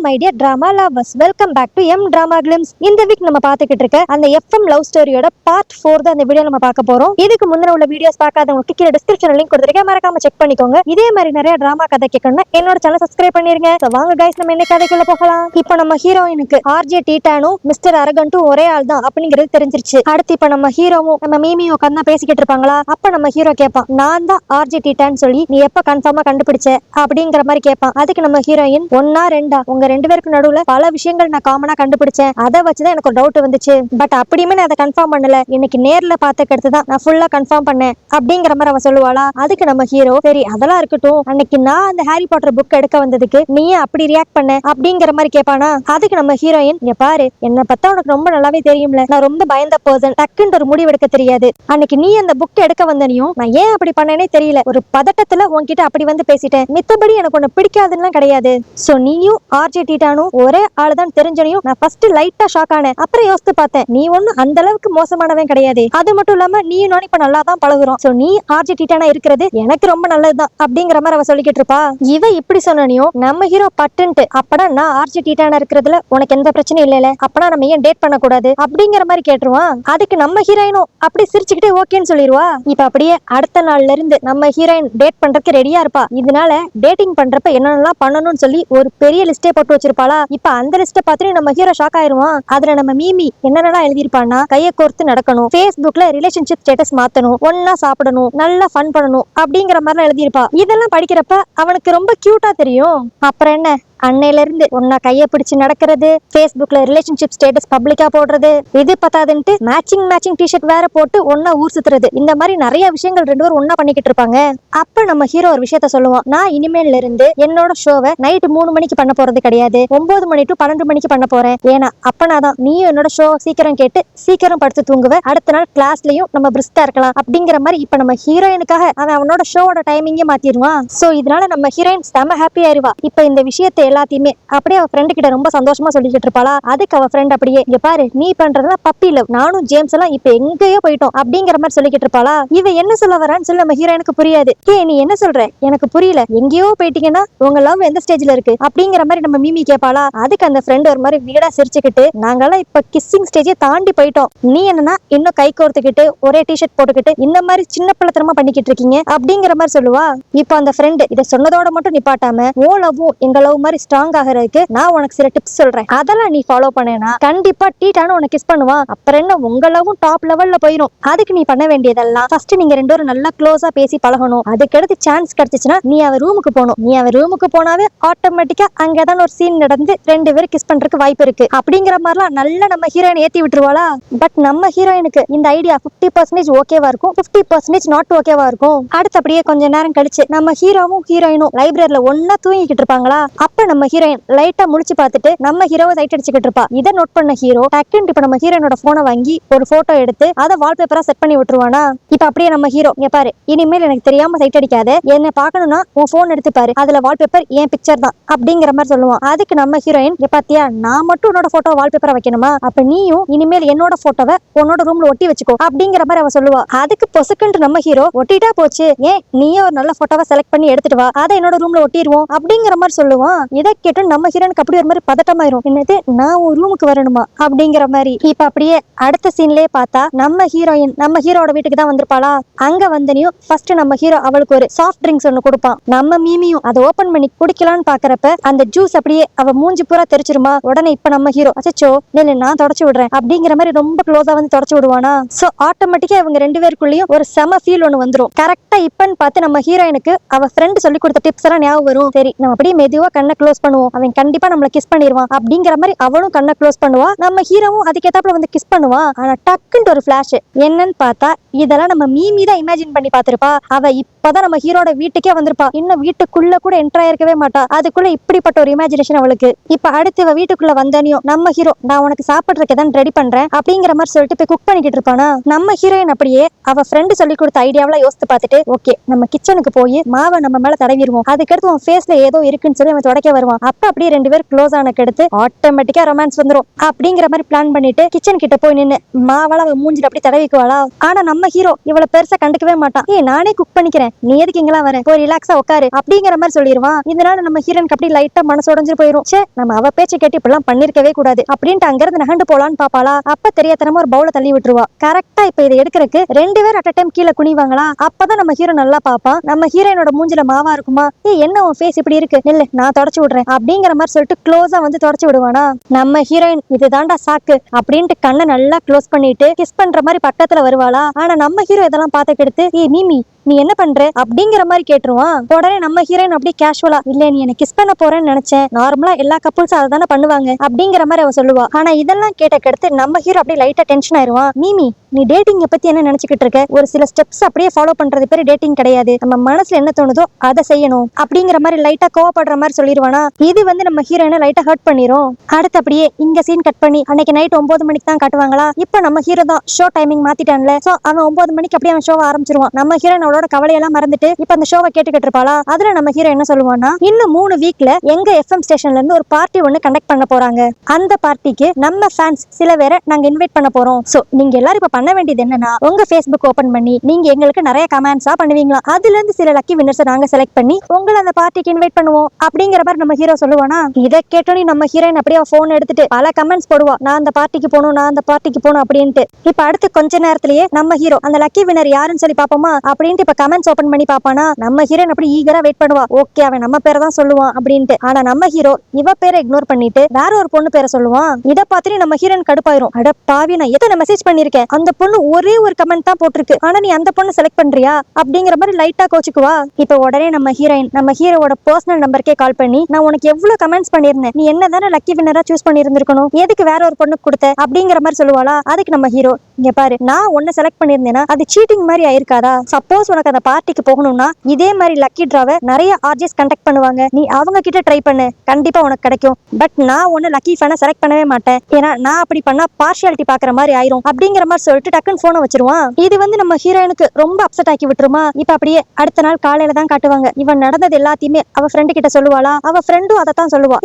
My dear drama lovers, welcome back to எம் drama glimpse. இந்த week நம்ம பாத்துக்கிட்டு இருக்க அந்த எஃப்எம் லவ் ஸ்டோரியோட பார்ட் 4 தான் இந்த வீடியோ நம்ம பார்க்க போறோம். இதுக்கு முன்ன உள்ள வீடியோஸ் பார்க்காதவங்களுக்கு கீழே டிஸ்கிரிப்ஷன்ல லிங்க் கொடுத்திருக்கேன், மறக்காம செக் பண்ணிக்கோங்க. இதே மாதிரி நிறைய டிராமா கதை கேட்கணும்னா என்னோட சேனல் சப்ஸ்கிரைப் பண்ணிருங்க. வாங்க கைஸ், நம்ம என்ன கதைக்குள்ள போகலாம். இப்போ நம்ம ஹீரோயினுக்கு ஆர்ஜே டீட்டானும் மிஸ்டர் அரகண்டும் ஒரே ஆள் தான் அப்படிங்கிறது தெரிஞ்சிருச்சு. அடுத்து இப்ப நம்ம ஹீரோவும் நம்ம மீமியும் உட்காந்து பேசிக்கிட்டு இருப்பாங்களா. அப்ப நம்ம ஹீரோ கேட்பான், நான் தான் ஆர்ஜே டீட்டான்னு சொல்லி நீ எப்ப கன்ஃபார்மா கண்டுபிடிச்ச அப்படிங்கிற மாதிரி கேட்பான். அதுக்கு நம்ம ஹீரோயின், ஒன்னா ரெண்டா, உங்க ரெண்டு பேருக்கு நடுவுல பல விஷயங்கள் நான் காமனா கண்டுபிடிச்சேன். அதை வச்சுதான் எனக்கு ஒரு டவுட் வந்துச்சு. பட் அப்படியுமே நான் அதை கன்ஃபார்ம் பண்ணல. இன்னைக்கு நேர்ல பார்த்ததுக்கு தான் நான் ஃபுல்லா கன்ஃபார்ம் பண்ணேன் அப்படிங்கிற மாதிரி அவன் சொல்லுவாளா. அதுக்கு நம்ம ஹீரோ, சரி அதெல்லாம் இருக்கட்டும், அன்னைக்கு நான் அந்த ஹாரி பாட்டர் புக் எடுக்க வந்ததுக்கு நீ அப்படி ரியாக்ட் பண்ண அப்படிங்கிற மாதிரி கேட்பானா. அதுக்கு நம்ம ஹீரோயின், இங்க பாரு, என்ன பத்தா உனக்கு ரொம்ப நல்லாவே தெரியும்ல, நான் ரொம்ப பயந்த பர்சன், டக்குன்னு ஒரு முடிவு எடுக்க தெரியாது. அன்னைக்கு நீ அந்த புக் எடுக்க வந்தனையும் நான் ஏன் அப்படி பண்ணேனே தெரியல, ஒரு பதட்டத்துல உன்கிட்ட அப்படி வந்து பேசிட்டேன். மித்தபடி எனக்கு உன்னை பிடிக்காதுன்னு கிடையாது. சோ நீயும் ஆர்ஜே டீட்டானும் ஒரே ஆளுதான் தெரிஞ்சனையும் நான் ஃபர்ஸ்ட் லைட்டா ஷாக் ஆனேன். அப்புறம் யோசித்து பார்த்தேன், நீ ஒன்னும் அந்த அளவுக்கு மோசமானவன் கிடையாது. அது மட்டும் இல்லாம நீயும் நானும் இப்ப நல்லா தான் பழகுறோம். சோ நீ ஆர்ஜே டீட்டானா இருக்கிறது எனக்கு ரொம்ப நல்லதுதான் அப்படிங்கிற மாதிரி அவ சொல்லிக்கிட்டு இருப்பா. இவ இப்படி சொன்னனையும் நம்ம ஹீரோ பட்டுன்ட்டு, அப்படா நான் ஆர்ஜே டீட்டானா இருக்கிறதுல உனக்கு எந்த பிரச்சனையும் இல்லைல, அப்பனா நம்ம ஏன் டேட் பண்ண கூடாது அப்படிங்கிற மாதிரி கேட்டுருவான். அதுக்கு நம்ம ஹீரோயினும் அப்படி சிரிச்சுக்கிட்டே ஓகேன்னு சொல்லிடுவா. இப்ப அப்படியே அடுத்த நாள்ல இருந்து நம்ம ஹீரோயின் டேட் பண்றதுக்கு ரெடியா இருப்பா. இதனால டேட்டிங் பண்றப்ப என்னென்னலாம் பண்ணணும்னு சொல்லி ஒரு பெரிய லிஸ்டே போட்டு வச்சிருப்பாளா. இப்ப அந்த லிஸ்ட பார்த்து நம்ம ஹீரோ ஷாக் ஆயிருவான். அதுல நம்ம மீமி என்னென்னலாம் எழுதிருப்பான்னா, கையை கோர்த்து நடக்கணும், Facebookல ரிலேஷன்ஷிப் ஸ்டேட்டஸ் மாத்தணும், ஒன்னா சாப்பிடணும், நல்லா ஃபன் பண்ணணும் அப்படிங்கிற மாதிரி எழுதிருப்பா. இதெல்லாம் படிக்கிறப்ப அவனுக்கு ரொம்ப கியூட்டா தெரியும். அப்புறம் என்ன, அன்னையில இருந்து ஒன்னா கைய பிடிச்சு நடக்கிறது, Facebookல ரிலேஷன்ஷிப் ஸ்டேட்டஸ் பப்ளிக்கா போடுறது, இது பத்தாதுன்ட்டு மேட்சிங் டிஷர்ட் வேற போட்டு ஒன்னா ஊர் சுத்துறது, இந்த மாதிரி நிறைய விஷயங்கள் ரெண்டு பேரும் ஒன்னா பண்ணிக்கிட்டு இருப்பாங்க. அப்ப நம்ம ஹீரோ ஒரு விஷயத்த சொல்லுவான், நான் இனிமேல இருந்து என்னோட ஷோவை நைட் 3 மணிக்கு பண்ண போறது கிடையாது, 9 மணி டு 12 மணிக்கு பண்ண போறேன். ஏன்னா அப்பனாதான் நீயும் என்னோட ஷோ சீக்கிரம் கேட்டு சீக்கிரம் படுத்து தூங்குவ, அடுத்த நாள் கிளாஸ்லயும் நம்ம பிரிஸ்கா இருக்கலாம் அப்படிங்கிற மாதிரி இப்ப நம்ம ஹீரோயினுக்காக அவன் அவனோட ஷோவோட டைமிங்கே மாத்திடுவான். சோ இதனால நம்ம ஹீரோயின் செம ஹாப்பி ஆயிருவா. இப்ப இந்த விஷயத்தை எல்லாத்தையுமே அப்படியே அவ ஃப்ரெண்டு கிட்ட ரொம்ப சந்தோஷமா சொல்லிக்கிட்டு இருப்பாளா. அதுக்கு அவ ஃப்ரெண்ட் அப்படியே, இங்க பாரு, நீ பண்றதுலாம் பப்பி லவ், நானும் ஜேம்ஸ் எல்லாம் இப்ப எங்கேயோ போயிட்டோம் அப்படிங்கிற மாதிரி சொல்லிக்கிட்டு இருப்பாளா. இவ என்ன சொல்ல வரான்னு சொல்லி நம்ம ஹீரோயினுக்கு புரியாது. நீ என்ன சொல்ற, எனக்கு புரியல, எங்கேயோ போயிட்டீங்கன்னா உங்க லவ் எந்த ஸ்டேஜ்ல இருக்கு அப்படிங்கிற மாதிரி நம்ம மீமி கேட்பாளா. அதுக்கு அந்த ஃப்ரெண்ட் ஒரு மாதிரி வீடா சிரிச்சுக்கிட்டு, நாங்கெல்லாம் இப்ப கிஸ்ஸிங் ஸ்டேஜே தாண்டி போயிட்டோம், நீ என்னன்னா இன்னும் கை கோர்த்துக்கிட்டு ஒரே டிஷர்ட் போட்டுக்கிட்டு இந்த மாதிரி சின்ன பிள்ளைத்தனமா பண்ணிக்கிட்டு இருக்கீங்க அப்படிங்கிற மாதிரி சொல்லுவா. இப்போ அந்த ஃப்ரெண்ட் இதை சொன்னதோட மட்டும் நிப்பாட்டாம, ஓ லவ்வும் எங்க லவ் மாதிரி ஸ்ட்ராங் ஆகிறதுக்கு நான் உனக்கு சில டிப்ஸ் சொல்றேன், அதெல்லாம் நீ ஃபாலோ பண்ணேனா கண்டிப்பா டீட்டானு உனக்கு கிஸ் பண்ணுவான். அப்புறம் என்ன, உங்க லவ்வும் டாப் லெவல்ல போயிடும். அதுக்கு நீ பண்ண வேண்டியதெல்லாம், ஃபர்ஸ்ட் நீங்க ரெண்டு பேரும் நல்லா க்ளோஸா பேசி பழகணும். அதுக்கடுத்து சான்ஸ் கிடைச்சிச்சுன்னா நீ அவ ரூமுக்கு போகணும். நீ அவ ரூமுக்கு போனாவே ஆட்டோமேட்டிக்கா அங்கதான் ஒரு சீன் நடந்து ரெண்டு பேரும் கிஸ் பண்றதுக்கு வாய்ப்பு இருக்கு அப்படிங்கிற மாதிரிலாம் நல்லா நம்ம ஹீரோயின் ஏத்தி விட்டுருவாளா. பட் நம்ம ஹீரோயினுக்கு இந்த ஐடியா 50% ஓகேவா இருக்கும், 50% நாட் ஓகேவா இருக்கும். அடுத்து அப்படியே கொஞ்ச நேரம் கழிச்சு நம்ம ஹீரோவும் ஹீரோயினும் லைப்ரரியில ஒன்னா தூங்கிக்கிட்டு இருப்பாங்களா. அப்ப நம்ம ஹீரோயின் லைட்டா முழிச்சு பார்த்துட்டு நம்ம ஹீரோவை சைட் அடிச்சுக்கிட்டு இருப்பா. இதை நோட் பண்ண ஹீரோ டக்குன்னு இப்ப நம்ம ஹீரோனோட போனை வாங்கி ஒரு போட்டோ எடுத்து அதை வால்பேப்பரா செட் பண்ணி விட்டுருவானா. இப்ப அப்படியே நம்ம ஹீரோ, இங்க பாரு, இனிமேல் எனக்கு தெரியாம சைட் அடிக்காத, என்ன பாக்கணும்னா உன் போன் எடுத்து பாரு, அதுல வால்பேப்பர் என் பிக்சர் தான் அப்படிங்கிற மாதிரி சொல்லுவான். அதுக்கு நம்ம ஹீரோயின், பாத்தியா, நான் மட்டும் உன்னோட போட்டோ வால்பேப்பரா வைக்கணுமா, அப்ப நீயும் இனிமேல் என்னோட போட்டோவை உன்னோட ரூம்ல ஒட்டி வச்சுக்கோ அப்படிங்கிற மாதிரி அவ சொல்லுவா. அதுக்கு பொசுக்குன்னு நம்ம ஹீரோ, ஒட்டிட்டா போச்சு, ஏன் நீயே ஒரு நல்ல போட்டோவை செலக்ட் பண்ணி எடுத்துட்டு வா, அதை என்னோட ரூம்ல ஒட்டிடுவோம் அப்படிங்கிற மாதிரி சொல்லுவான். இதை கேட்டு நம்ம ஹீரோனுக்கு அப்படி ஒரு மாதிரி பதட்டமாயிரும், என்னது நான் ஒரு ரூமுக்கு வரணுமா அப்படிங்கிற மாதிரி. இப்ப அப்படியே அடுத்த சீன்லயே பார்த்தா நம்ம ஹீரோயின் நம்ம ஹீரோட வீட்டுக்கு தான் வந்திருப்பாளா. அங்க வந்தனையும் ஃபர்ஸ்ட் நம்ம ஹீரோ அவளுக்கு ஒரு சாஃப்ட் ட்ரிங்க்ஸ் ஒன்னு கொடுப்பான். நம்ம மீமியும் அதை ஓபன் பண்ணி குடிக்கலான்னு பாக்குறப்ப அந்த ஜூஸ் அப்படியே அவ மூஞ்சி பூரா தெரிச்சிருமா. உடனே இப்ப நம்ம ஹீரோ, அச்சோ நில்லு, நான் தொடச்சு விடுறேன் அப்படிங்கிற மாதிரி ரொம்ப க்ளோஸா வந்து தொடச்சு விடுவானா. சோ ஆட்டோமேட்டிக்கா இவங்க ரெண்டு பேருக்குள்ளயும் ஒரு செம ஃபீல் ஒன்னு வந்துரும். கரெக்டா இப்பன்னு பார்த்து நம்ம ஹீரோயினுக்கு அவ ஃப்ரெண்ட் சொல்லி கொடுத்த டிப்ஸ் எல்லாம் ஞாபகம் வரும். சரி நம்ம அப்படியே மெதுவா கண்ணை க்ளோஸ் பண்ணுவோம், அவன் கண்டிப்பா நம்மள கிஸ் பண்ணிடுவான் அப்படிங்கிற மாதிரி அவளும் கண்ணை க்ளோஸ் பண்ணுவா. நம்ம ஹீரோவும் அதுக்கேத்தாப்புல வந்து கிஸ் பண்ணுவான். ஆனா டக்குன்னு ஒரு ஃபிளாஷ், என்னன்னு பார்த்தா இதெல்லாம் நம்ம மீமி தான் இமேஜின் பண்ணி பார்த்திருப்பா. அவ இப்பதான் நம்ம ஹீரோட வீட்டுக்கே வந்திருப்பா, இன்னும் வீட்டுக்குள்ள கூட என்டர் ஆயிருக்கவே மாட்டா. அதுக்குள்ள இப்படிப்பட்ட ஒரு இமேஜினேஷன் அவளுக்கு. இப்ப அடுத்து வீட்டுக்குள்ள வந்தனையும் நம்ம ஹீரோ, நான் உனக்கு சாப்பிடுறதுக்கு தான் ரெடி பண்றேன் அப்படிங்கிற மாதிரி சொல்லிட்டு போய் குக் பண்ணிக்கிட்டு இருப்பானா. நம்ம ஹீரோயின் அப்படியே அவ ஃப்ரெண்டு சொல்லி கொடுத்த ஐடியாவெல்லாம் யோசித்து பார்த்துட்டு, ஓகே நம்ம கிச்சனுக்கு போய் மாவை நம்ம மேல தடவிடுவோம், அதுக்கடுத்து உன் ஃபேஸ்ல ஏதோ இருக்குன்னு சொல்லி அவன் தொடக்க வருவான். அப்ப அப்படியே 2 பேரும் க்ளோஸ் ஆனக்கு எடுத்து ஆட்டோமேட்டிக்கா ரொமான்ஸ் வந்துரும். அப்படிங்கிற மாதிரி பிளான் பண்ணிட்டு கிச்சன் கிட்ட போய் நின்னு மாவால அவ மூஞ்சில அப்படி தடவிக்குவாளா. ஆனா நம்ம ஹீரோ இவளை பெருசா கண்டுக்கவே மாட்டான். நானே குக் பண்ணிக்கிறேன், நீ எதுக்கு இங்கெல்லாம் வர, போய் ரிலாக்ஸா உட்காரு அப்படிங்கிற மாதிரி சொல்லிடுவான். இதனால நம்ம ஹீரோனுக்கு அப்படி லைட்டா மனசு உடைஞ்சு போயிரும். சே, நம்ம அவ பேச்சு கேட்டு இப்பெல்லாம் பண்ணிருக்கவே கூடாது அப்படின்ட்டு அங்க இருந்து நகண்டு போலான்னு பாப்பாளா. அப்ப தெரியாதனமா ஒரு பவுல தள்ளி விட்டுருவா. கரெக்டா இப்ப இதை எடுக்கிறதுக்கு 2 பேர் அட் டைம் கீழே குனிவாங்களா. அப்பதான் நம்ம ஹீரோ நல்லா பாப்பான். நம்ம ஹீரோனோட மூஞ்சில மாவா இருக்குமா. என்ன உன் ஃபேஸ் இப்படி இருக்கு, இல்ல நான் தொடச்சு விடுறேன் அப்படிங்கிற மாதிரி சொல்லிட்டு க்ளோஸா வந்து தொடச்சு விடுவானா. நம்ம ஹீரோயின் இதுதான்டா சாக்கு அப்படின்ட்டு கண்ணை நல்லா க்ளோஸ் பண்ணிட்டு கிஸ் பண்ற மாதிரி பக்கத்துல வருவாளா. ஆனா நம்ம ஹீரோ இதெல்லாம் பார்த்து கெடுத்து மீமி நீ என்ன பண்ற அப்படிங்கிற மாதிரி கேட்டுருவான். உடனே நம்ம ஹீரோயின் அப்படியே கேஷுவலா, இல்ல நீ என்ன கிஸ் பண்ண போறேன்னு நினைச்சேன், நார்மலா எல்லா கப்புள்ஸும் அதை தானே பண்ணுவாங்க அப்படிங்கிற மாதிரி அவ சொல்லுவா. ஆனா இதெல்லாம் கேட்ட நம்ம ஹீரோ அப்படியே லைட்டா டென்ஷன் ஆயிருவான். மீமி நீ டேட்டிங்க பத்தி என்ன நினைச்சுக்கிட்டு இருக்க, ஒரு சில ஸ்டெப்ஸ் அப்படியே ஃபாலோ பண்றது பேரு டேட்டிங் கிடையாது, நம்ம மனசுல என்ன தோணுதோ அதை செய்யணும் அப்படிங்கிற மாதிரி லைட்டா கோவப்படுற மாதிரி சொல்லிடுவானா. இது வந்து நம்ம ஹீரோயினை லைட்டா ஹர்ட் பண்ணிரும். அடுத்து அப்படியே இங்க சீன் கட் பண்ணி அன்னைக்கு நைட் 9 மணிக்கு தான் காட்டுவாங்களா. இப்ப நம்ம ஹீரோ தான் ஷோ டைமிங் மாத்திட்டான்ல. சோ அவன் 9 மணிக்கு அப்படியே அவன் ஷோவை ஆரம்பிச்சிருவான். நம்ம ஹீரோயின் அவளோட கவலையெல்லாம் மறந்துட்டு இப்ப அந்த ஷோவை கேட்டுக்கிட்டு இருப்பாளா. அதுல நம்ம ஹீரோ என்ன சொல்லுவான்னா, இன்னும் 3 வீக்ல எங்க FM ஸ்டேஷன்ல இருந்து ஒரு பார்ட்டி ஒண்ணு கண்டக்ட் பண்ண போறாங்க. அந்த பார்ட்டிக்கு நம்ம ஃபேன்ஸ் சில பேரை நாங்க இன்வைட் பண்ண போறோம். சோ நீங்க எல்லாரும் இப்ப பண்ண வேண்டியது என்னன்னா, உங்க Facebook ஓபன் பண்ணி நீங்க எங்களுக்கு நிறைய கமெண்ட்ஸா பண்ணுவீங்களா, அதுல இருந்து சில லக்கி வின்னர்ஸ் நாங்க செலக்ட் பண்ணி உங்களை அந்த பார்ட்டிக்கு இன்வைட் பண்ணுவோம் அப்படிங்கிற மாதிரி நம்ம ஹீரோ சொல்லுவானா. இதை கேட்டோன்னே நம்ம ஹீரோயின் அப்படியே போன் எடுத்துட்டு பல கமெண்ட்ஸ் போடுவா, நான் அந்த பார்ட்டிக்கு போகணும், நான் அந்த பார்ட்டிக்கு போகணும் அப்படின்ட்டு. இப்ப அடுத்து கொஞ்ச நேரத்திலேயே நம்ம ஹீரோ அந்த லக்கி வின்னர் யாருன்னு சொல்லி பாப்போமா அப்படின்ட்டு இப்ப கமெண்ட்ஸ் ஓபன் பண்ணி பாப்பானா. நம்ம ஹீரோயின் அப்படி ஈகரா வெயிட் பண்ணுவா, ஓகே அவன் நம்ம பேரை தான் சொல்லுவான் அப்படின்ட்டு. ஆனா நம்ம ஹீரோ இவ பேரை இக்னோர் பண்ணிட்டு வேற ஒரு பொண்ணு பேரை சொல்லுவான். இதை பார்த்துட்டு நம்ம ஹீரோயின் கடுப்பாயிரும். அட பாவி, நான் எத்தனை மெசேஜ் பண்ணிருக்கேன், அந்த பொண்ணு ஒரே ஒரு கமெண்ட் தான் போட்டிருக்கு, ஆனா நீ அந்த பொண்ணு செலக்ட் பண்றியா அப்படிங்கிற மாதிரி லைட்டா கோச்சுக்குவா. இப்ப உடனே நம்ம ஹீரோயின் நம்ம ஹீரோவோட பர்சனல் நம்பருக்கே கால் பண்ணி, நான் உனக்கு எவ்வளவு கமெண்ட்ஸ் பண்ணிருந்தேன், நீ என்னதானே லக்கி வின்னரா சூஸ் பண்ணி இருந்திருக்கணும், எதுக்கு வேற ஒரு பொண்ணுக்கு கொடுத்த அப்படிங்கிற மாதிரி சொல்லுவாளா. அதுக்கு நம்ம ஹீரோ, இங்க பாரு, நான் ஒன்னு செலக்ட் பண்ணிருந்தேன்னா அது சீட்டிங் மாதிரி ஆயிருக்காதா. சப்போஸ் உனக்கு அந்த பார்ட்டிக்கு போகணும்னா இதே மாதிரி லக்கி டிராவை நிறைய ஆர்ஜிஎஸ் கண்டக்ட் பண்ணுவாங்க, நீ அவங்க கிட்ட ட்ரை பண்ணு, கண்டிப்பா உனக்கு கிடைக்கும். பட் நான் ஒன்னு லக்கி ஃபேனை செலக்ட் பண்ணவே மாட்டேன், ஏன்னா நான் அப்படி பண்ணா பார்ஷியாலிட்டி பாக்குற மாதிரி ஆயிரும் அப்படிங்கிற மாதிரி சொல்லிட்டு டக்குன்னு போனை வச்சிருவான். இது வந்து நம்ம ஹீரோயினுக்கு ரொம்ப அப்செட் ஆக்கி விட்டுருமா. இப்ப அப்படியே அடுத்த நாள் காலையில தான் காட்டுவாங்க. இவன் நடந்தது எல்லாத்தையுமே அவ ஃப்ரெண்டு கிட்ட சொல்லுவாளா. அவ ஃப்ரெண்டும் அதை தான் சொல்லுவா,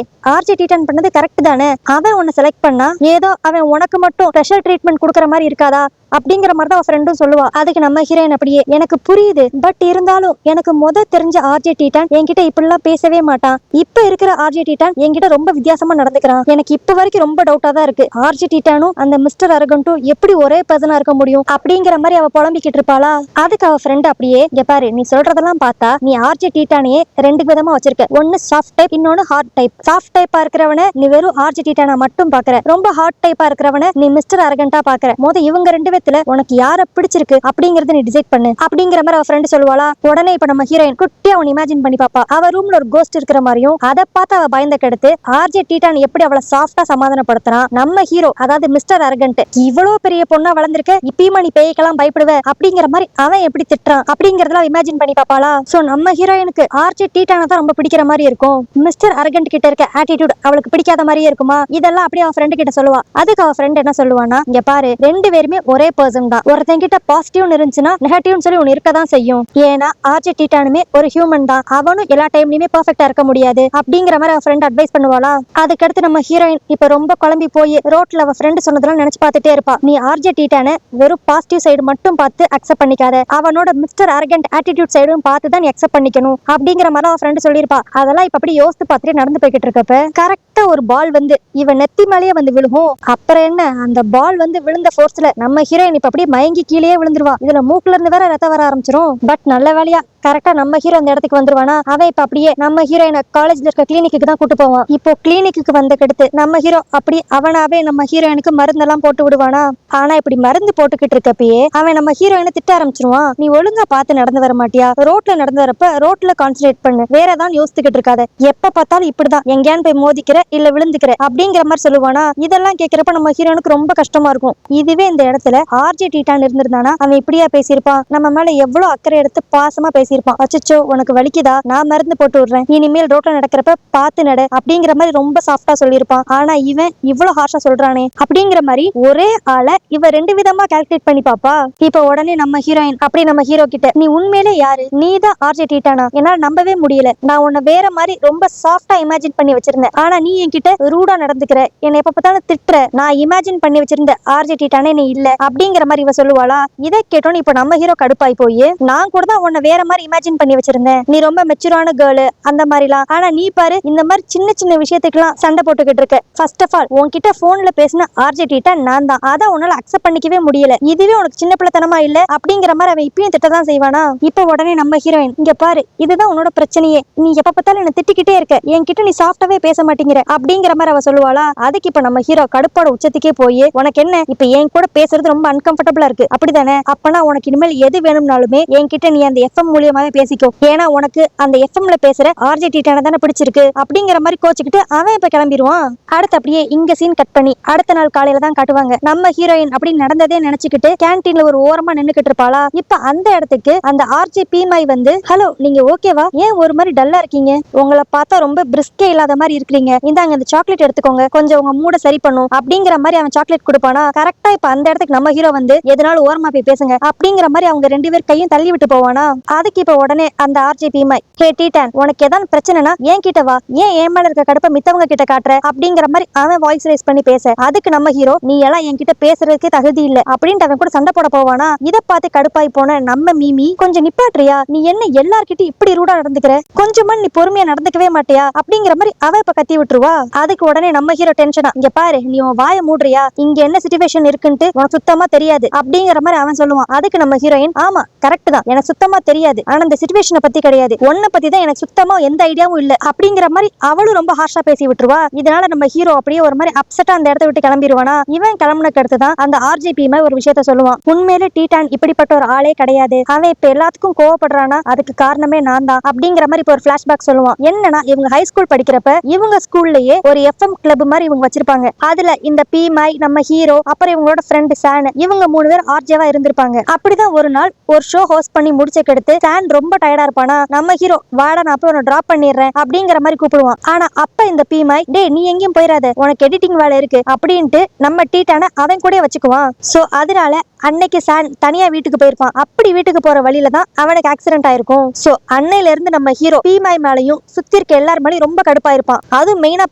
ஆர்ஜி டீட்டன் பண்ணது கரெக்ட் தானே, அவன் உன்னை செலக்ட் பண்ணா ஏதோ அவன் உனக்கு மட்டும் ஸ்பெஷல் ட்ரீட்மெண்ட் கொடுக்குற மாதிரி இருக்காதா அப்படிங்கிற மாதிரி தான் ஃப்ரெண்டும் சொல்லுவா. அதுக்கு நம்ம ஹீரோயின் அப்படியே, எனக்கு புரியுது, பட் இருந்தாலும் எனக்கு தெரிஞ்ச ஆர்ஜே டீட்டான் என்கிட்ட இப்படிலாம் பேசவே மாட்டான், இப்ப இருக்கிற ஆர்ஜே டீட்டான் என்கிட்ட ரொம்ப வித்தியாசமா நடந்துக்கிறான், எனக்கு இப்ப வரைக்கும் ரொம்ப டவுட்டா தான் இருக்கு, ஆர்ஜே டீட்டானும் அந்த மிஸ்டர் அரகண்டும் எப்படி ஒரே பர்சனா இருக்க முடியும் அப்படிங்கிற மாதிரி அவ புலம்பிக்கிட்டு இருப்பாளா. அதுக்கு அவ ஃப்ரெண்ட் அப்படியே, இங்க பாரு, நீ சொல்றதெல்லாம் பார்த்தா நீ ஆர்ஜே டீட்டானையே 2 விதமா வச்சிருக்க, ஒன்னு சாஃப்ட் டைப், இன்னொன்னு ஹார்ட் டைப். சாஃப்ட் டைப்பா இருக்கிறவன நீ வெறும் ஆர்ஜே டீட்டானா மட்டும் பாக்குற, ரொம்ப ஹார்ட் டைப்பா இருக்கிறவன நீ மிஸ்டர் அரகண்டா பாக்குற, இவங்க 2 உனக்கு யார பிடிச்சிருக்கு அப்படிங்கறத நீ டிசைட் பண்ணு அப்படிங்கிற மாதிரி அவ ஃப்ரெண்ட் சொல்லுவாளா. உடனே இப்ப நம்ம ஹீரோயின் குட்டியா அவன் இமேஜின் பண்ணி பாப்பா, அவ ரூம்ல ஒரு கோஸ்ட் இருக்கிற மாதிரியும், அதை பார்த்து அவ பயந்த கெடுத்து ஆர்ஜே டீட்டான் எப்படி அவளை சாஃப்டா சமாதானப்படுத்துறான். நம்ம ஹீரோ அதாவது மிஸ்டர் அரகண்ட், இவ்வளவு பெரிய பொண்ணா வளர்ந்திருக்க, இப்பயுமா நீ பேய்க்கெல்லாம் பயப்படுவ அப்படிங்கிற மாதிரி அவன் எப்படி திட்டுறான் அப்படிங்கறதெல்லாம் இமேஜின் பண்ணி பாப்பாளா. சோ நம்ம ஹீரோயினுக்கு ஆர்ஜே டீட்டான தான் ரொம்ப பிடிக்கிற மாதிரி இருக்கும், மிஸ்டர் அரகண்ட் கிட்ட இருக்க ஆட்டிடியூட் அவளுக்கு பிடிக்காத மாதிரியே இருக்குமா. இதெல்லாம் அப்படியே அவ ஃப்ரெண்ட் கிட்ட சொல்லுவா. அதுக்கு அவ ஃப்ரெண்ட் என்ன சொல்லுவானா, இங்க பாரு, 2 பேருமே ஒரே பர்சன் தான், ஒருத்தங்கிட்ட பாசிட்டிவ் இருந்துச்சுன்னா நெகட்டிவ் சொல்லி ஒன்னு இருக்கதான் செய்யும், ஏன்னா ஆர்ஜே டீட்டானுமே ஒரு ஹியூமன் தான், அவனும் எல்லா டைம்லயுமே பெர்ஃபெக்ட்டா இருக்க முடியாது அப்படிங்கிற மாதிரி அவ ஃப்ரெண்ட் அட்வைஸ் பண்ணுவாளா. அதுக்கடுத்து நம்ம ஹீரோயின் இப்ப ரொம்ப குழம்பி போய் ரோட்ல அவ ஃப்ரெண்ட் சொன்னதெல்லாம் நினைச்சு பார்த்துட்டே இருப்பா. நீ ஆர்ஜே டீட்டான வெறும் பாசிட்டிவ் சைடு மட்டும் பார்த்து அக்செப்ட் பண்ணிக்காத, அவனோட மிஸ்டர் அரகண்ட் ஆட்டிடியூட் சைடும் பார்த்து தான் நீ அக்செப்ட் பண்ணிக்கணும் அப்படிங்கிற மாதிரி அவ ஃப்ரெண்ட் சொல்லியிருப்பா. அதெல்லாம் இப்ப அப்படி யோசித்து பார்த்துட்டு நடந்து போய்கிட்டு இருக்கப்ப கரெக்டா ஒரு பால் வந்து இவன் நெத்தி மேலேயே வந்து விழுகும். அப்புறம் என்ன, அந்த பால் வந்து விழுந்த ஃபோர்ஸ்ல நம்ம ஹீரோயின் இப்ப அப்படியே மயங்கி கீழே விழுந்துருவா. இதுல மூக்குல இருந்து வேற ரத்தம் வர ஆரம்பிச்சிரும். பட் நல்ல வேலையா கரெக்டா நம்ம ஹீரோ அந்த இடத்துக்கு வந்துருவானா. அவன் இப்ப அப்படியே நம்ம ஹீரோயினை காலேஜ்ல இருக்க கிளினிக்கு தான் கூட்டு போவான். இப்போ கிளினிக்கு வந்த கெடுத்து நம்ம ஹீரோ அப்படி அவனாவே நம்ம ஹீரோயினுக்கு மருந்தெல்லாம் போட்டு விடுவானா. ஆனா இப்படி மருந்து போட்டுக்கிட்டு இருக்கப்பயே அவன் நம்ம ஹீரோயினை திட்ட ஆரம்பிச்சிருவான். நீ ஒழுங்கா பார்த்து நடந்து வர மாட்டியா, ரோட்ல நடந்து வரப்ப ரோட்ல கான்சன்ட்ரேட் பண்ணு, வேற ஏதாவது யோசிச்சுக்கிட்டு இருக்காத, எப்ப பார்த்தாலும் இப்படிதான் எங்கேயான்னு போய் மோதிக்கிற, இல்ல விழுந்துக்கிற அப்படிங்கிற மாதிரி சொல்லுவானா. இதெல்லாம் கேக்குறப்ப நம்ம ஹீரோனுக்கு ரொம்ப கஷ்டமா இருக்கும். இதுவே இந்த இடத்துல ஆர்ஜே டீட்டான் இருந்திருந்தானா அவன் இப்படியா பேசியிருப்பான், நம்ம மேல எவ்வளவு அக்கறை எடுத்து பாசமா பேசியிருப்பான். அச்சச்சோ உனக்கு வலிக்குதா, நான் மருந்து போட்டு விடுறேன், இனிமேல் ரோட்ல நடக்கிறப்ப பார்த்து நட அப்படிங்கிற மாதிரி ரொம்ப சாஃப்டா சொல்லியிருப்பான். ஆனா இவன் இவ்வளவு ஹார்ஷா சொல்றானே அப்படிங்கிற மாதிரி ஒரே ஆளை இவ ரெண்டு விதமா கால்குலேட் பண்ணி பாப்பா. இப்ப உடனே நம்ம ஹீரோயின் அப்படி நம்ம ஹீரோ கிட்ட, நீ உண்மையிலே யாரு, நீ தான் ஆர்ஜே டீட்டானா, என்னால நம்பவே முடியல, நான் உன்னை வேற மாதிரி ரொம்ப சாஃப்டா இமேஜின் பண்ணி வச்சிருந்தேன், ஆனா நீ என்கிட்ட ரூடா நடந்துக்கிற, என்னை எப்ப பார்த்தாலும் திட்டுற, நான் இமேஜின் பண்ணி வச்சிருந்த ஆர்ஜே டீட்டானே நீ இல்ல அப்படிங்கிற மாதிரி இவ சொல்லுவாளா. இதை கேட்டோன்னு இப்ப நம்ம ஹீரோ கடுப்பாய் போய், நான் கூட தான் உன்னை வேற மாதிரி இமேஜின் பண்ணி வச்சிருந்தேன், நீ ரொம்ப மெச்சூரான கேர்ளு அந்த மாதிரிலாம், ஆனா நீ பாரு இந்த மாதிரி சின்ன சின்ன விஷயத்துக்குலாம் சண்டை போட்டுக்கிட்டு இருக்க. ஃபர்ஸ்ட் ஆஃப் ஆல் உன்கிட்ட போன்ல பேசின ஆர்ஜே டீட்டான் நான் தான், அதை உன்னால அக்செப்ட் பண்ணிக்கவே முடியல, இதுவே உனக்கு சின்ன பிள்ளைத்தனமா இல்ல அப்படிங்கிற மாதிரி அவன் இப்பயும் திட்டதான் செய்வானா. இப்ப உடனே நம்ம ஹீரோயின், இங்க பாரு இதுதான் உன்னோட பிரச்சனையே, நீ எப்ப பார்த்தாலும் என்ன திட்டிக்கிட்டே இருக்க, என்கிட்ட நீ சாஃப்டாவே பேச மாட்டேங்கிற அப்படிங்கிற மாதிரி அவ சொல்லுவாளா. அதுக்கு இப்ப நம்ம ஹீரோ கடுப்பாட உச்சத்துக்கே போய், உனக்கு என்ன இப்ப என் கூட பேசுறது ரொம்ப அன்கம்ஃபர்டபுளா இருக்கு அப்படிதானே, அப்பனா உனக்கு இனிமேல் எது வேணும்னாலுமே என்கிட்ட நீ அந்த எஃப்எம் மூலியமாவே பேசிக்கோ, ஏன்னா உனக்கு அந்த எஃப்எம்ல பேசுற ஆர்ஜே டீட்டான தானே பிடிச்சிருக்கு அப்படிங்கிற மாதிரி கோச்சுக்கிட்டு அவன் இப்ப கிளம்பிடுவான். அடுத்து அப்படியே இங்க சீன் கட் பண்ணி அடுத்த நாள் காலையில தான் காட்டுவாங்க. நம்ம ஹீரோயின் அப்படி நடந்ததே நினைச்சுக்கிட்டு கேன்டீன்ல ஒரு ஓரமா நின்னுக்கிட்டு இருப்பாளா. இப்ப அந்த இடத்துக்கு அந்த ஆர்ஜே பீமாய் வந்து, ஹலோ நீங்க ஓகேவா, ஏன் ஒரு மாதிரி டல்லா இருக்கீங்க, உங்களை பார்த்தா ரொம்ப பிரிஸ்கே இல்லாத மாதிரி இருக்கீங்க, இந்தாங்க இந்த சாக்லேட் எடுத்துக்கோங்க, கொஞ்சம் உங்க மூட சரி பண்ணும் அப்படிங்கிற மாதிரி அவன் சாக்லேட் கொடுப்பானா. கரெக்டா இப்ப அந்த இடத்துக்கு நம்ம ஹீரோ வந்து, எதனால ஓரமா போய் பேசுங்க அப்படிங்கிற மாதிரி அவங்க ரெண்டு பேர் கையும் தள்ளி விட்டு போவானா. அதுக்கு இப்ப உடனே அந்த ஆர்ஜே பீமாய், ஹே டீட்டான் உனக்கு ஏதாவது பிரச்சனைனா ஏன் கிட்ட வா, ஏன் என் மேல இருக்க கடுப்ப மித்தவங்க கிட்ட காட்டுற அப்படிங்கிற மாதிரி அவன் வாய்ஸ் ரைஸ் பண்ணி பேச, அதுக்கு நம்ம ஹீரோ, நீ எல்லாம் என்கிட்ட பேசுறதுக்கே தகுதி இல்ல அப்படின்ட்டு அவன் கூட சண்டை போட போவானா. இதை பார்த்து கடுப்பாய் போன நம்ம மீமி, கொஞ்சம் நிப்பாட்றியா, நீ என்ன எல்லார்கிட்டயும் இப்படி ரூடா நடந்துக்கிற, கொஞ்சமா நீ பொறுமையா நடந்துக்கவே மாட்டியா அப்படிங்கிற மாதிரி அவ இப்ப கத்தி விட்டுருவா. அதுக்கு உடனே நம்ம ஹீரோ டென்ஷனா, இங்க பாரு நீ உன் வாயை மூடுறியா, இங்க என்ன சிச்சுவேஷன் இருக்குன்ட்டு உனக்கு சுத்தமா தெரியாது அப்படிங்கிற மாதிரி அவன் சொல்லுவான். அதுக்கு நம்ம ஹீரோயின், ஆமா கரெக்ட் தான், எனக்கு சுத்தமா தெரியாது, ஆனா இந்த சிச்சுவேஷனை பத்தி கிடையாது, உன்னை பத்தி தான் எனக்கு சுத்தமா எந்த ஐடியாவும் இல்ல அப்படிங்கிற மாதிரி அவளும் ரொம்ப ஹார்ஷா பேசி விட்டுருவா. இதனால நம்ம ஹீரோ அப்படியே ஒரு மாதிரி அப்செட்டா அந்த இடத்த விட்டு கிளம்பிடுவானா. இவன் கிளம்புனக்கு அடுத்துதான் அந்த ஆர்ஜேபி ஒரு விஷயத்த சொல்லுவான். உண்மையிலே டீட்டான் இப்படிப்பட்ட ஒரு ஆளே கிடையாது, அவன் இப்ப எல்லாத்துக்கும் கோவப்படுறானா அதுக்கு காரணமே நான் தான் அப்படிங்கிற மாதிரி இப்ப ஒரு பிளாஷ்பேக் சொல்லுவான். என்னன்னா இவங்க ஹை ஸ்கூல் படிக்கிறப்ப இவங்க ஸ்கூல்லயே ஒரு எஃப்எம் கிளப் மாதிரி இவங்க வச்சிருப்பாங்க. அதுல இந்த பீமாய், நம்ம ஹீரோ, அப்புறம் இவங்களோட ஃப்ரெண்ட் சான், இவங்க 3 பேர் ஆர்ஜேவா இருந்திருப்பாங்க. அப்படிதான் ஒரு நாள் ஒரு ஷோ ஹோஸ்ட் பண்ணி முடிச்சக்கு அடுத்து சான் ரொம்ப டயர்டா இருப்பானா. நம்ம ஹீரோ, வாடா நான் போய் உன்னை டிராப் பண்ணிடுறேன் அப்படிங்கிற மாதிரி கூப்பிடுவான். ஆனா அப்ப இந்த பீமாய், டேய் நீ எங்கேயும் போயிடாத, உனக்கு எடிட்டிங் வேலை இருக்கு அப்படின்ட்டு நம்ம டீட்டான அவன் கூட வச்சுக்குவான். சோ அதனால அன்னைக்கு சான் தனியா வீட்டுக்கு போயிருப்பான். அப்படி வீட்டுக்கு போற வழியில தான் அவனுக்கு ஆக்சிடென்ட் ஆயிருக்கும். சோ அன்னையில இருந்து நம்ம ஹீரோ பீமாய் மேலையும் சுத்தி இருக்க எல்லார் மேலயும் ரொம்ப கடுப்பா இருப்பான். அது மெயினா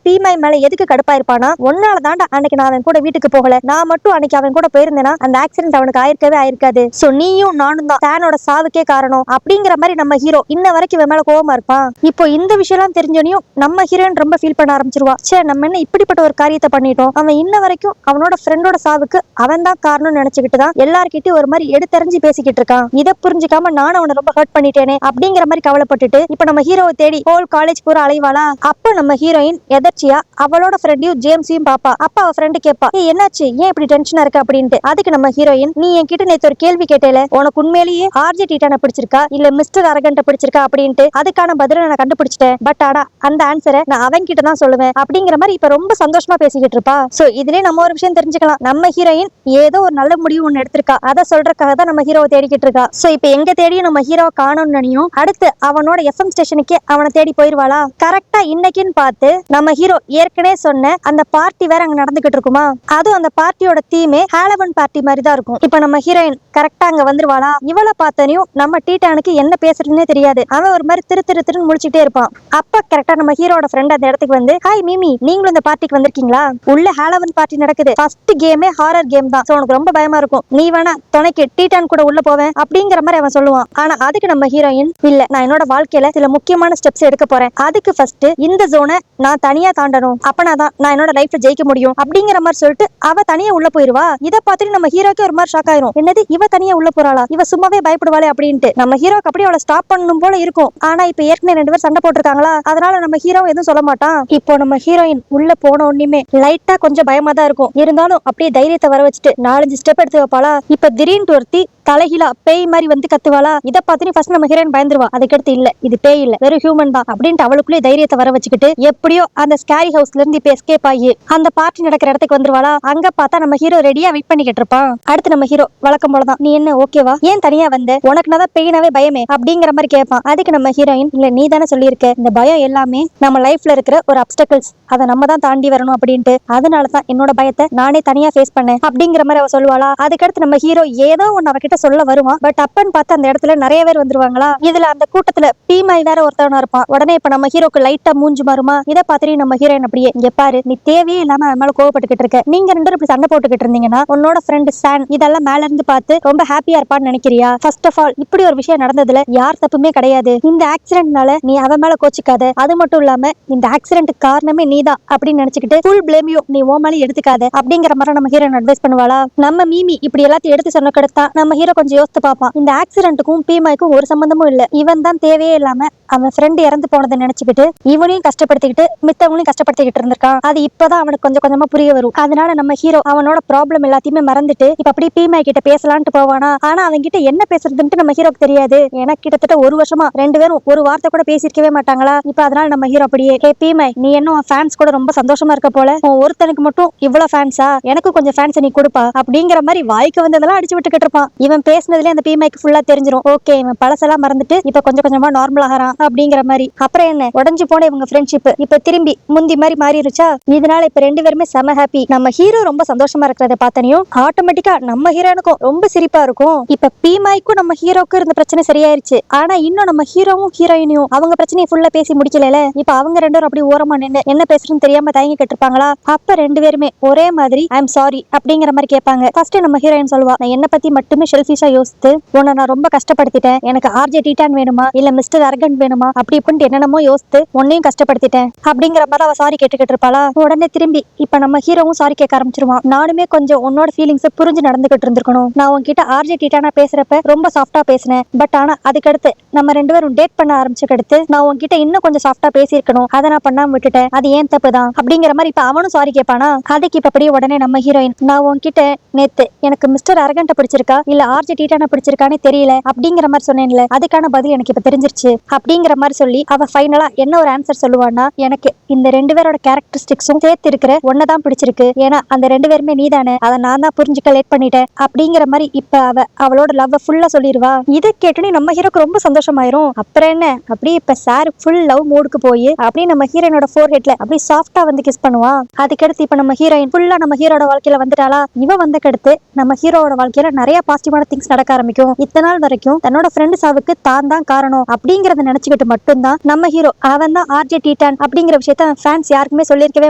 பீமாய் மேல எதுக்கு கடுப்பா இருப்பானா, ஒன்னால தாண்டா அன்னைக்கு நான் அவன் கூட வீட்டுக்கு போகல, நான் மட்டும் அன்னைக்கு அவன் கூட போயிருந்தேனா அந்த ஆக்சிடென்ட் அவனுக்கு ஆயிருக்கவே ஆயிருக்காது, சோ நீயும் நானும் தான் சானோட சாவுக்கே காரணம் அப்படிங்கிற மாதிரி நம்ம ஹீரோ இன்ன வரைக்கும் இவன் மேல கோவமா இருப்பான். இப்போ இந்த விஷயம் எல்லாம் தெரிஞ்சனையும் நம்ம ஹீரோயின் ரொம்ப ஃபீல் பண்ண ஆரம்பிச்சிருவா. சே நம்ம என்ன இப்படிப்பட்ட ஒரு காரியத்தை பண்ணிட்டோம், அவன் இன்ன வரைக்கும் அவனோட ஃப்ரெண்டோட சாவுக்கு அவன் தான் காரணம்னு நினைச்சுக்கிட்டு தான் எல்லார்கிட்டயும் ஒரு மாதிரி எடுத்தறிஞ்சு பேசிக்கிட்டு இருக்கான். இதை புரிஞ்சுக்காம நானும் அவனை ரொம்ப ஹர்ட் பண்ணிட்டேனே அப்படிங்கிற மாதிரி கவலைப்பட்டுட்டு இப்ப நம்ம ஹீரோவை தேடி ஹோல் காலேஜ் பூரா அலைவாளா. அப்ப நம்ம ஹீரோயின் எதர்ச்சியா அவளோட ஃப்ரெண்டையும் ஜேம்ஸையும் பாப்பா. அப்ப அவ ஃப்ரெண்டு கேட்பா, என்னாச்சு ஏன் இப்படி டென்ஷனா இருக்கு அப்படின்ட்டு. அதுக்கு நம்ம ஹீரோயின், நீ என்கிட்ட நேத்து ஒரு கேள்வி கேட்டேல, உனக்கு உண்மையிலேயே ஆர்ஜே டீட்டான பிடிச்சிருக்கா இல்ல மிஸ்டர் அரகண்ட பிடிச்சிருக்கா அப்படின்ட்டு, அதுக்கான பதில நான் கண்டுபிடிச்சிட்டேன், பட் ஆனா அந்த ஆன்சரை நான் அவன் கிட்ட தான் சொல்லுவேன் அப்படிங்கிற மாதிரி இப்ப ரொம்ப சந்தோஷமா பேசிக்கிட்டு இருப்பா. சோ இதுலயே நம்ம ஒரு விஷயம் தெரிஞ்சுக்கலாம், நம்ம ஹீரோயின் ஏதோ ஒரு நல்ல முடிவு ஒண்ணு எடுத்திருக்கா, அதை சொல்றதுக்காக தான் நம்ம ஹீரோவை தேடிக்கிட்டு இருக்கா. சோ இப்ப எங்க தேடியும் நம்ம ஹீரோவை காணோம்னு நினையும் அடுத்து அவனோட எஃப்எம் ஸ்டேஷனுக்கு அவனை தேடி போயிருவாளா. கரெக்டா இன்னைக்குன்னு பார்த்து நம்ம ஹீரோ ஏற்கனவே சொன்ன அந்த பார்ட்டி வேற அங்க நடந்துகிட்டு இருக்குமா. அதுவும் அந்த பார்ட்டியோட தீமே ஹாலோவின் பார்ட்டி மாதிரி தான் இருக்கும். இப்ப நம்ம ஹீரோயின் கரெக்டா அங்க வந்துருவாளா. இவளை பார்த்தனையும் நம்ம டீட்டானுக்கு என்ன பேசுறதுன்னே தெரியாது, அவன் ஒரு மாதிரி திருன்னு முழிச்சுட்டே இருப்பான். அப்ப கரெக்டா நம்ம ஹீரோட ஃப்ரெண்ட் அந்த இடத்துக்கு வந்து, ஹாய் மீமி, நீங்களும் இந்த பார்ட்டிக்கு வந்திருக்கீங்களா, உள்ள ஹாலோவின் பார்ட்டி நடக்குது, ஃபர்ஸ்ட் கேமே ஹாரர் கேம் தான், சோ உனக்கு ரொம்ப பயமா இருக்கும், நீ வேணா துணைக்கு டீட்டான் கூட உள்ள போவேன் அப்படிங்கிற மாதிரி அவன் சொல்லுவான். ஆனா அதுக்கு நம்ம ஹீரோயின், இல்ல நான் என்னோட வாழ்க்கையில சில முக்கியமான ஸ்டெப்ஸ் எடுக்க போறேன், அதுக்கு ஃபர்ஸ்ட் இந்த ஜோனை நான் தனியா தாண்டணும், அப்பனாதான் நான் என்னோட லைஃப்ல ஜெயிக்க முடியும் அப்படிங்கிற மாதிரி சொல்லிட்டு அவ தனியா உள்ள போயிருவா. இதை பார்த்துட்டு நம்ம ஹீரோக்கு ஒரு மாதிரி ஷாக் ஆயிரும், என்னது இவ தனியா உள்ள போறாளா, இவ சும்மாவே பயப்படுவாளே அப்படின்ட்டு. நம்ம ஹீரோக்கு அப்படியே அவளை ஸ்டாப் பண்ணணும் போல இருக்கும். ஆனா இப்ப ஏற்கனவே 2 பேர் சண்டை போட்டிருக்காங்களா, அதனால நம்ம ஹீரோ எதுவும் சொல்ல மாட்டான். இப்போ நம்ம ஹீரோயின் உள்ள போன உடனே லைட்டா கொஞ்சம் பயமா தான் இருக்கும், இருந்தாலும் அப்படியே தைரியத்தை வர வச்சுட்டு 4-5 ஸ்டெப் எடுத்து வைப்பாளா. இப்ப திடீர்னு ஒருத்தி தலைகீழா பேய் மாதிரி வந்து கத்துவாளா. இதை பார்த்து ஃபர்ஸ்ட் நம்ம ஹீரோயின் பயந்துருவா. அதுக்கடுத்து இல்ல இது பேய் இல்ல வெறும் ஹியூமன் தான் அப்படின்ட்டு அவளுக்குள்ளே தைரியத்தை வர வச்சுக்கிட்டு எப்படியோ அந்த ஸ்கேரி ஹவுஸ்ல இருந்து இப்ப எஸ்கேப் ஆகி அந்த பார்ட்டி நடக்கிற இடத்துக்கு வந்துருவாளா. அங்க பார்த்தா நம்ம ஹீரோ ரெடியா வெயிட் பண்ணிக்கிட்டு இருப்பான். அடுத்து நம்ம ஹீரோ வழக்கம் போலதான் நீ என்ன ஓகேவா, ஏன் தனியா வந்த, உனக்கு நான் பெயினாவே பயமே அப்படிங்கிற மாதிரி கேட்பான். அதுக்கு நம்ம ஹீரோயின் இல்ல நீ தானே சொல்லியிருக்க இந்த பயம் எல்லாமே நம்ம லைஃப்ல இருக்கிற ஒரு அப்டக்கிள்ஸ், அதை நம்ம தான் தாண்டி வரணும் அப்படின்ட்டு, அதனாலதான் என்னோட பயத்தை நானே தனியா ஃபேஸ் பண்ணேன் அப்படிங்கிற மாதிரி அவ சொல்லுவாளா. அதுக்கடுத்து நம்ம ஹீரோ ஏதோ ஒன்னு அவகிட்ட சொல்ல வருவான். பட் அப்பன்னு பார்த்து அந்த இடத்துல நிறைய பேர் வந்துருவாங்களா. இதுல அந்த கூட்டத்துல பீமாய் வேற ஒருத்தவனா இருப்பான். உடனே இப்ப நம்ம ஹீரோக்கு லைட்டா மூஞ்சி மாறுமா. இதை பார்த்துட்டு நம்ம ஹீரோயின் அப்படியே இங்க பாரு நீ தேவையே இல்லாம அவன் மேல கோவப்பட்டுக்கிட்டு இருக்க, நீங்க ரெண்டு பேரும் இப்படி சண்டை போட்டுக்கிட்டு இருந்தீங்கன்னா உன்னோட ஃப்ரெண்ட் சான் இதெல்லாம் மேல இருந்து பார்த்து ரொம்ப ஹாப்பியா இருப்பான்னு நினைக்கிறியா. ஃபர்ஸ்ட் ஆஃப் ஆல் இப்படி ஒரு விஷயம் நடந்ததுல யார் தப்புமே கிடையாது. இந்த ஆக்சிடென்ட்னால நீ அவன் மேல கோச்சிக்காத. அது மட்டும் இல்லாம இந்த ஆக்சிடென்ட் காரணமே நீதான் அப்படின்னு நினைச்சுக்கிட்டு ஃபுல் பிளேமையும் நீ ஓ மேலே எடுத்துக்காத அப்படிங்கிற மாதிரி நம்ம ஹீரோயின் அட்வைஸ் பண்ணுவாளா. நம்ம மீமி இப்படி எல்லாத்தையும் எடுத்து சொன்ன கிடத்தா நம்ம ஹீரோ கொஞ்சம் யோசித்து பார்ப்பான். இந்த ஆக்சிடென்ட்டுக்கும் பீமாய்க்கும் ஒரு சம்பந்தமும் இல்ல. இவன் தான் தேவையே இல்லாம அவன் ஃப்ரெண்ட் இறந்து போனதை நினைச்சுக்கிட்டு இவனையும் கஷ்டப்படுத்திக்கிட்டு மித்தவங்களையும் கஷ்டப்படுத்திக்கிட்டு இருந்திருக்கான். அது இப்பதான் அவனுக்கு கொஞ்சம் கொஞ்சமா புரிய வரும். அதனால நம்ம ஹீரோ அவனோட ப்ராப்ளம் எல்லாத்தையுமே மறந்துட்டு இப்ப அப்படி பீமாய் கிட்ட பேசலான்ட்டு போவானா. ஆனா அவங்க கிட்ட என்ன பேசுறதுன்ட்டு நம்ம ஹீரோக்கு தெரியாது. ஏன்னா கிட்டத்தட்ட ஒரு வருஷமா ரெண்டு பேரும் ஒரு வார்த்தை கூட பேசிருக்கவே மாட்டாங்களா. இப்ப அதனால நம்ம ஹீரோ அப்படியே ஹே பீமாய் நீ என்ன ஃபேன்ஸ் கூட ரொம்ப சந்தோஷமா இருக்க போல, ஒருத்தனுக்கு மட்டும் இவ்வளவு ஃபேன்ஸா, எனக்கு கொஞ்சம் ஃபேன்ஸ் நீ கொடுப்பா அப்படிங்கிற மாதிரி வாய்க்கு வந்ததெல்லாம் அடிச்சு விட்டுக்கிட்டு இருப்பான். இவன் பேசினதுல அந்த பீமாய்க்கு ஃபுல்லா தெரிஞ்சிடும். ஓகே இவன் பழசெல்லாம் மறந்துட்டு இப்ப கொஞ்சம் கொஞ்சமா நார்மல் ஆகிறான் அப்படிங்கிற மாதிரி. அப்புறம் என்ன உடஞ்சு போன இவங்க ஃப்ரெண்ட்ஷிப் இப்ப திரும்பி முந்தி மாதிரி மாறிடுச்சா. இதனால இப்ப ரெண்டு பேருமே செம ஹாப்பி. நம்ம ஹீரோ ரொம்ப சந்தோஷமா இருக்கிறத பார்த்தனையும் ஆட்டோமேட்டிக்கா நம்ம ஹீரோனுக்கும் ரொம்ப சிரிப்பா இருக்கும். இப்ப பீமாய்க்கும் நம்ம ஹீரோக்கு இருந்த பிரச்சனை சரியாயிருச்சு. ஆனா இன்னும் நம்ம ஹீரோவும் ஹீரோயினியும் அவங்க பிரச்சனையை ஃபுல்லா பேசி முடிக்கல. இப்ப அவங்க ரெண்டு பேரும் அப்படி ஓரமா நின்று என்ன பேசுறதுன்னு தெரியாம தயங்கி கேட்டிருப்பாங்களா. அப்ப ரெண்டு பேருமே ஒரே மாதிரி ஐ எம் சாரி அப்படிங்கிற மாதிரி கேட்பாங்க. ஃபர்ஸ்ட் நம்ம ஹீரோயின் சொல்லுவா நான் என்ன பத்தி மட்டுமே செல்ஃபிஷா யோசித்து உன்னை நான் ரொம்ப கஷ்டப்படுத்திட்டேன், எனக்கு ஆர்ஜே டீட்டான் வேணுமா இல்ல மிஸ்டர் அரகண்ட் வேணுமா அப்படி இப்படின்னு என்னென்னமோ யோசித்து உன்னையும் கஷ்டப்படுத்திட்டேன் அப்படிங்கிற மாதிரி அவ சாரி கேட்டுக்கிட்டு இருப்பாளா. உடனே திரும்பி இப்ப நம்ம ஹீரோவும் சாரி கேட்க ஆரம்பிச்சிருவான். நானுமே கொஞ்சம் உன்னோட ஃபீலிங்ஸ் புரிஞ்சு நடந்துகிட்டு இருந்திருக்கணும். நான் உன்கிட்ட ஆர்ஜே டீட்டானா பேசுறப்ப ரொம்ப சாஃப்டா பேசினேன். பட் ஆனா அதுக்கடுத்து நம்ம ரெண்டு பேரும் டேட் பண்ண ஆரம்பிச்சுக்கடுத்து நான் உன்கிட்ட இன்னும் கொஞ்சம் சாஃப்டா பேசியிருக்கணும், அதை நான் பண்ணாம விட்டுட்டேன், அது ஏன் தப்பு தான் அப்படிங்கிற மாதிரி இப்ப அவனும் சாரி கேட்பானா. அதுக்கு இப்ப அப்படியே உடனே நம்ம ஹீரோயின் நான் உன்கிட்ட நேத்து எனக்கு மிஸ்டர் அரகண்ட பிடிச்சிருக்கா இல்ல ஆர்ஜே டீட்டானா பிடிச்சிருக்கானே தெரியல அப்படிங்கிற மாதிரி சொன்னேன்ல, அதுக்கான பதில் எனக்கு இப்ப தெரிஞ்சிருச்சு அப்படிங்கிற மாதிரி சொல்லி அவ ஃபைனலா என்ன ஒரு ஆன்சர் சொல்லுவான்னா எனக்கு இந்த ரெண்டு பேரோட கேரக்டரிஸ்டிக்ஸும் சேர்த்து இருக்கிற ஒன்னதான் பிடிச்சிருக்கு, ஏன்னா அந்த ரெண்டு பேருமே நீதானே, அதை நான் தான் புரிஞ்சுக்க லேட் பண்ணிட்டேன் அப்படிங்கிற மாதிரி இப்ப அவளோட லவ் ஃபுல்லா சொல்லிடுவா. இதை கேட்டுனே நம்ம ஹீரோக்கு ரொம்ப சந்தோஷமாயிரும். அப்புறம் என்ன அப்படியே இப்ப சார் ஃபுல் லவ் மூடுக்கு போய் அப்படியே நம்ம ஹீரோனோட ஃபோர்ஹெட்ல அப்படியே சாஃப்டா வந்து கிஸ் பண்ணுவா. அதுக்கடுத்து இப்ப நம்ம ஹீரோயின் ஃபுல்லா நம்ம ஹீரோட வாழ்க்கையில வந்துட்டாளா. இவ வந்தக்கடுத்து நம்ம ஹீரோட வாழ்க்கையில நிறைய பாசிட்டிவான திங்ஸ் நடக்க ஆரம்பிக்கும். இத்தனை நாள் வரைக்கும் தன்னோட ஃப்ரெண்ட் சாவுக்கு தான் தான் காரணம் அப்படிங்கறத நினைச்சுக்கிட்டு மட்டும்தான் நம்ம ஹீரோ அவன் தான் ஆர்ஜே டீட்டான் அப்படிங்கிற விஷயத்த ஃபேன்ஸ் யாருக்குமே சொல்லியிருக்கவே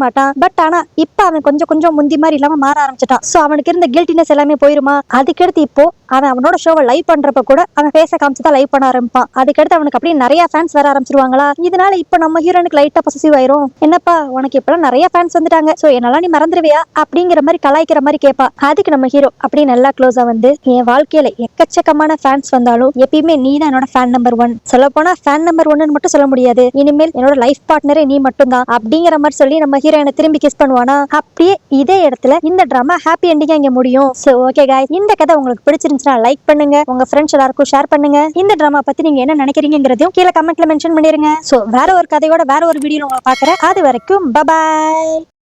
மாட்டான். பட் ஆனா இப்ப அவன் கொஞ்சம் கொஞ்சம் முந்தி மாதிரி இல்லாம மாற ஆரம்பிச்சிட்டான். சோ அவனுக்கு இருந்த கில்ட்டினஸ் எல்லாமே போயிருமா. அதுக்கடுத்து இப்போ அவன் அவனோட ஷோவை லைவ் பண்றப்ப கூட அவன் பேச காமிச்சுதான் லைவ் பண்ண ஆரம்பிப்பான். அதுக்கடுத்து அவனுக்கு அப்படியே நிறைய ஃபேன்ஸ் வர ஆரம்பிச்சிருவாங்களா. இதனால இப்ப நம்ம ஹீரோனுக்கு லைட்டா பொசசிவ் ஆயிரும். என்னப்பா உனக்கு இப்பெல்லாம் நிறைய ஃபேன்ஸ் வந்துட்டாங்க, சோ என்னெல்லாம் நீ மறந்துடுவியா அப்படிங்கிற மாதிரி கலாய்க்கிற மாதிரி கேட்பா. அதுக்கு நம்ம ஹீரோ அப்படியே நல்லா க்ளோஸா வந்து என் வாழ்க்கையில எக்கச்சக்கமான ஃபேன்ஸ் வந்தாலும் எப்பயுமே நீ தான் என்னோட ஃபேன் நம்பர் 1, சொல்ல போனா ஃபேன் நம்பர் 1 மட்டும் சொல்ல முடியாது, இனிமேல் என்னோட லைஃப் பார்ட்னரே நீ மட்டும் தான் அப்படிங்கிற மாதிரி சொல்லி நம்ம ஹீரோயினை திரும்பி கிஸ் பண்ணுவானா. அப்படியே இதே இடத்துல இந்த டிராமா ஹாப்பி எண்டிங்கா இங்க முடியும். சோ ஓகே गाइस, இந்த கதை உங்களுக்கு பிடிச்சிருந்துச்சுன்னா லைக் பண்ணுங்க, உங்க ஃப்ரெண்ட்ஸ் எல்லாருக்கும் ஷேர் பண்ணுங்க. இந்த டிராமா பத்தி நீங்க என்ன நினைக்கிறீங்கிறதையும் கீழே கமெண்ட்ல மென்ஷன் பண்ணிருங்க. சோ வேற ஒரு கதையோட வேற ஒரு வீடியோல உங்களை பாக்குறேன். அது வரைக்கும் பை.